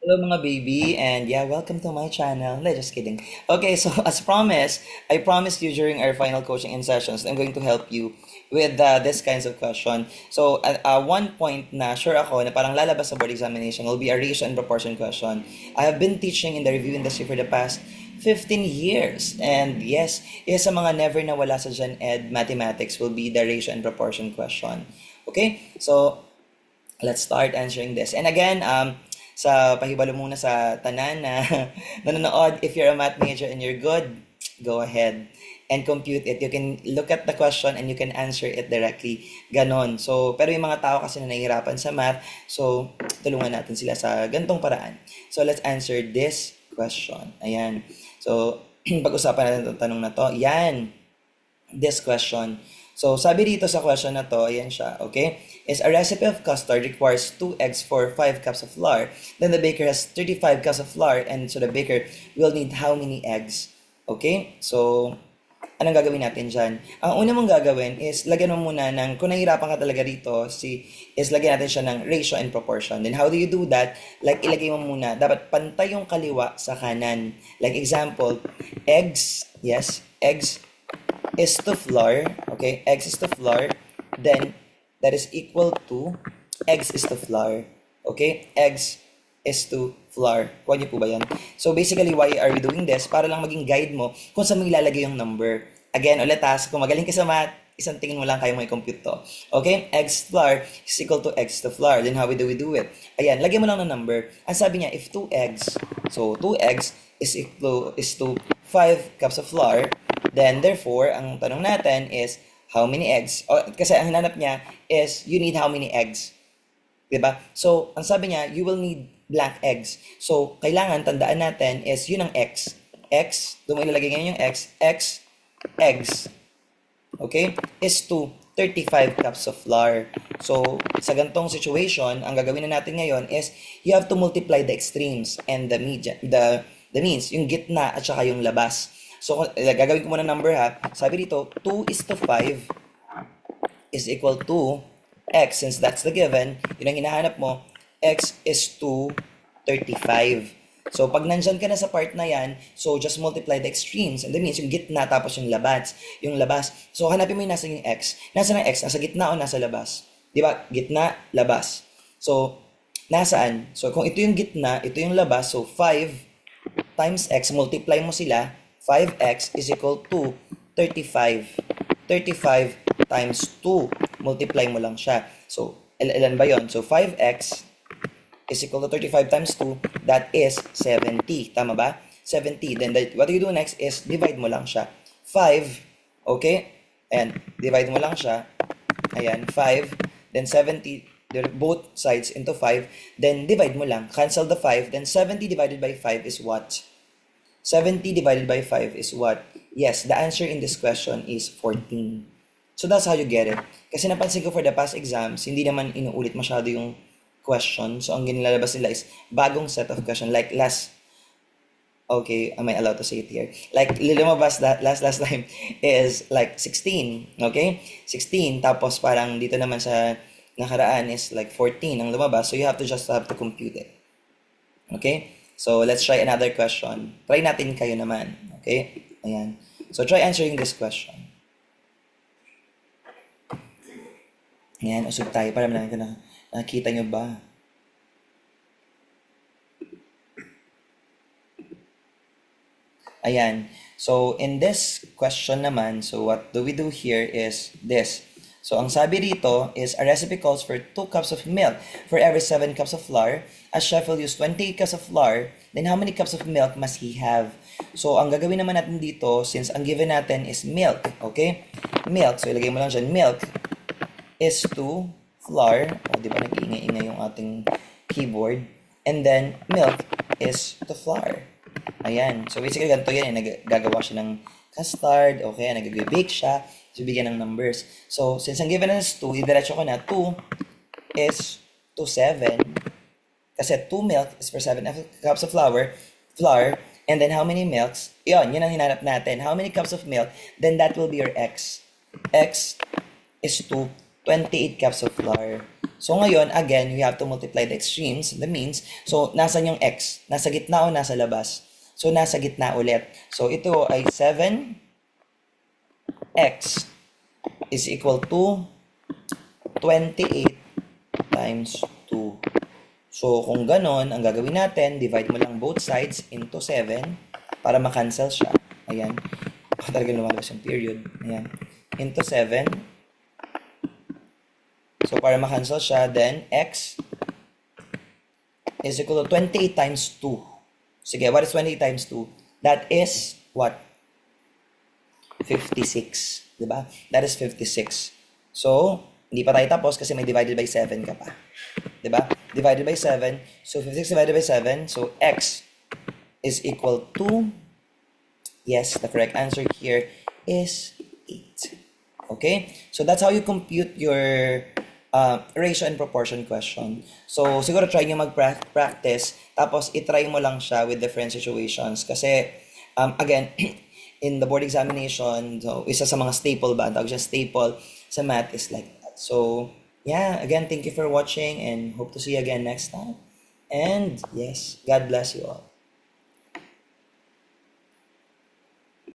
Hello mga baby, and yeah, welcome to my channel. No, just kidding. Okay, so as promised, I promised you during our final coaching in sessions, I'm going to help you with this kinds of question. So one point na sure ako na parang lalabas sa board examination will be a ratio and proportion question. I have been teaching in the review industry for the past 15 years. And yes, isa sa mga never nawala sa Gen Ed mathematics will be the ratio and proportion question. Okay, so let's start answering this. And again, sa pahibalo muna sa tanan na nanonood, if you're a math major and you're good, go ahead and compute it. You can look at the question and you can answer it directly. Ganon. So, pero yung mga tao kasi na nahihirapan sa math, so tulungan natin sila sa gantong paraan. So, let's answer this question. Ayan. So, pag-usapan natin itong tanong na to. Yan. This question. So, sabi dito sa question na to, ayan siya, okay? Is a recipe of custard requires 2 eggs for 5 cups of flour. Then the baker has 35 cups of flour, and so the baker will need how many eggs? Okay? So, anong gagawin natin dyan? Ang una mong gagawin is, lagyan mo muna ng, kung nahihirapan ka talaga dito, is lagyan natin siya ng ratio and proportion. Then how do you do that? Like, ilagay mo muna, dapat pantay yung kaliwa sa kanan. Like example, eggs, yes, eggs is to flour, okay, x is to flour, then that is equal to x is to flour, okay, x is to flour. Kuha niyo po ba yan? So basically, why are we doing this? Para lang maging guide mo kung saan mo ilalagay yung number. Again, ulit kung magaling ka sa math, isang tingin mo lang kayo may compute to. Okay? X flour is equal to x to flour. Then how do we do it? Ayan, lagyan mo lang ng number. Ang sabi niya, if 2 eggs, so 2 eggs is to 5 cups of flour, then therefore, ang tanong natin is, how many eggs? O, kasi ang hinanap niya is, you need how many eggs? Diba? So, ang sabi niya, you will need blank eggs. So, kailangan tandaan natin is, yun ang x. X, doon mo ilalagay ngayon yung x, eggs, okay, is to 35 cups of flour. So, sa gantong situation, ang gagawin na natin ngayon is, you have to multiply the extremes and the means, yung gitna at saka yung labas. So, gagawin ko muna number ha. Sabi dito, 2 is to 5 is equal to x. Since that's the given, yun ang hinahanap mo, x is to 35. So, pag nandyan ka na sa part na yan, so just multiply the extremes. And that means yung gitna tapos yung labas. Yung labas. So, hanapin mo yung nasa yung x. Nasa na x? Nasa gitna o nasa labas? Di ba? Gitna, labas. So, nasaan? So, kung ito yung gitna, ito yung labas. So, 5 times x, multiply mo sila. 5x is equal to 35. 35 times 2. Multiply mo lang siya. So, ilan ba yon? So, 5x is equal to 35 times 2. That is 70. Tama ba? 70. Then, what you do next is divide mo lang siya. 5, okay? And divide mo lang siya. Ayan, 5. Then, 70. Both sides into 5. Then, divide mo lang. Cancel the 5. Then, 70 divided by 5 is what? 70 divided by 5 is what? Yes, the answer in this question is 14. So that's how you get it. Kasi napansin ko for the past exams, hindi naman inuulit masyado yung question. So ang ginilalabas nila is bagong set of question. Like last, okay, am I allowed to say it here? Like lumabas last time is like 16, okay? 16, tapos parang dito naman sa nakaraan is like 14 ang lumabas. So you have to compute it. Okay? So, let's try another question. Try natin kayo naman. Okay? Ayan. So, try answering this question. Ayan, usog tayo para malaman ko na nakita nyo ba? Ayan. So, in this question naman, so what do we do here is this. So, ang sabi dito is a recipe calls for 2 cups of milk for every 7 cups of flour. A chef will use 20 cups of flour. Then, how many cups of milk must he have? So, ang gagawin naman natin dito, since ang given natin is milk, okay? Milk. So, ilagay mo lang dyan, milk is to flour. O, di ba nag-iingay-ingay yung ating keyboard. And then, milk is to flour. Ayan. So, basically, ganito yan. Nagagawa siya ng custard. Okay, nag-bake siya. So, bigyan ng numbers. So, since ang given is 2, idiretso ko na 2 is to 7. Kasi 2 milk is for 7 cups of flour, and then how many milks? Yun ang hinanap natin. How many cups of milk? Then that will be your x. X is to 28 cups of flour. So ngayon, again, we have to multiply the extremes, the means. So, nasan yung x? Nasa gitna o nasa labas? So, nasa gitna ulit. So, ito ay 7x is equal to 28 times 2. So, kung ganon, ang gagawin natin, divide mo lang both sides into 7 para makancel siya. Ayan. Talaga lumalabas yung period. Ayan. Into 7. So, para makancel siya, then x is equal to 28 times 2. Sige, what is 28 times 2? That is what? 56. Diba? That is 56. So, hindi pa tayo tapos kasi may divided by 7 ka pa. Diba? Divided by 7. So, 56 divided by 7. So, x is equal to, yes, the correct answer here is 8. Okay? So, that's how you compute your ratio and proportion question. So, siguro try nyo mag-practice, tapos itry mo lang siya with different situations. Kasi, again, in the board examination, so, isa sa mga staple ba, tawag siya staple sa math is like that. So, yeah, again, thank you for watching and hope to see you again next time. And, yes, God bless you all.